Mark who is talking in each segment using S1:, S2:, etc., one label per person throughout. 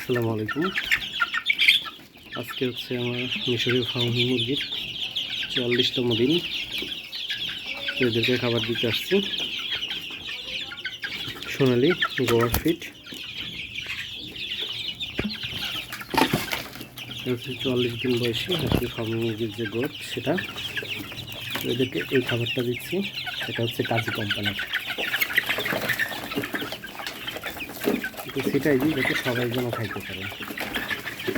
S1: আসসালামু আলাইকুম। আজকে হচ্ছে আমার মিশরীয় ফার্ম মুরগির 44তম দিন। এদেরকে খাবার দিতে আসছি সোনালি গোয়ার ফিট। হচ্ছে 44 দিন বয়সী আজকে ফার্ম মুরগির যে গোট সেটা। এদেরকে এই খাবারটা দিচ্ছি, এটা হচ্ছে কাজী কোম্পানির। সেটাই দিই যাতে সবাই যেন খাইতে পারে,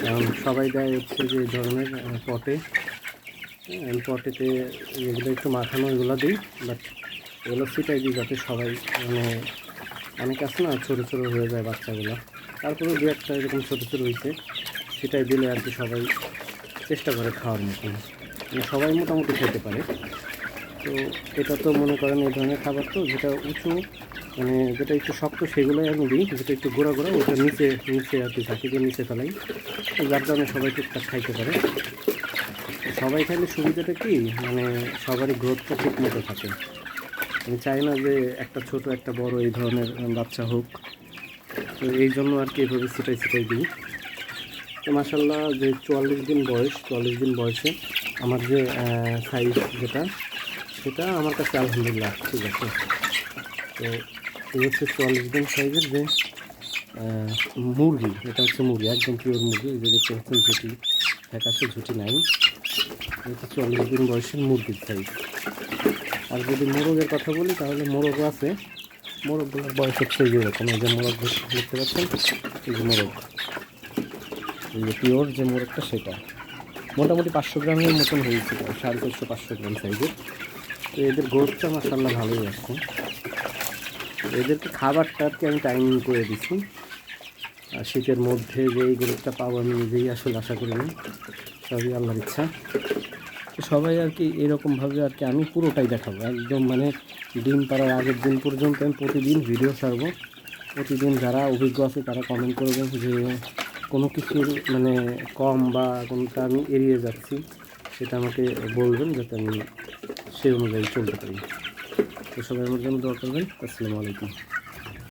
S1: কারণ সবাই দেয় হচ্ছে যে এই ধরনের পটেতে যেগুলো একটু মাখানো এগুলো দিই, বাট এগুলো সেটাই দিই যাতে সবাই অনেক আছে না ছোটো ছোটো হয়ে যায় বাচ্চাগুলো, তারপরে দু একটা এরকম ছোটো ছোটো হয়েছে সেটাই দিলে আর কি সবাই চেষ্টা করে খাওয়ার মতন, সবাই মোটামুটি খেতে পারে। তো এটা তো মনে করেন এই ধরনের খাবার তো যেটা উঁচু যেটা একটু শক্ত সেগুলোই আমি দিই, যেটা একটু গোড়া গোড়া ওটা নিচে আর কি ঝাঁকি দিয়ে নিচে ফেলাই, যার কারণে সবাই টুকটাক খাইতে পারে। সবাই খাইলে সুবিধাটা কি, সবারই গ্রোথটা ঠিক মতো থাকে। আমি চাই না যে একটা ছোট একটা বড় এই ধরনের বাচ্চা হোক, তো এই জন্য আর কি এভাবে ছিটাই দিই। তো মাসাল্লাহ যে 44 দিন বয়সে আমার যে সাইজ সেটা আমার কাছে আলহামদুলিল্লাহ ঠিক আছে। তো এই হচ্ছে 44 দিন সাইজের যে মুরগি, এটা হচ্ছে মুরগি একদম পিওর মুরগি, যে দেখতে পাচ্ছেন ঝুটি ফ্যাকাশে ঝুটি নাই। এটা 44 দিন বয়সের মুরগির সাইজ। আর যদি মোরগের কথা বলি তাহলে মোরগ আছে, মোরগগুলোর বয়স হচ্ছে যেরকম, এই যে মোরগ দেখতে পাচ্ছেন, এই যে মোরগ, এই যে পিওর যে মোরগটা সেটা মোটামুটি 500 গ্রামের মতন হয়েছিল, 450-500 গ্রাম সাইজের। তো এদের গ্রোথটা মাশাআল্লাহ ভালোই আসছে। এদেরকে খাবারটা আর কি আমি টাইমিং করে দিচ্ছি, আর শীতের মধ্যে যে এই গ্রোথটা পাবো আমি নিজেই আসলে আশা করিনি, সবই আল্লাহর ইচ্ছা। সবাই আর কি এরকমভাবে আর কি আমি পুরোটাই দেখাবো একদম, ডিম পাড়ার আগের দিন পর্যন্ত আমি প্রতিদিন ভিডিও ছাড়বো। প্রতিদিন যারা অভিজ্ঞ আছে তারা কমেন্ট করবেন যে কোনো কিছুর কম বা কোনটা আমি এড়িয়ে যাচ্ছি, সেটা আমাকে বলবেন যাতে আমি সেই অনুযায়ী চলতে পারি। তো সবাই আমার জন্য দোয়া করবেন। আসসালামু আলাইকুম।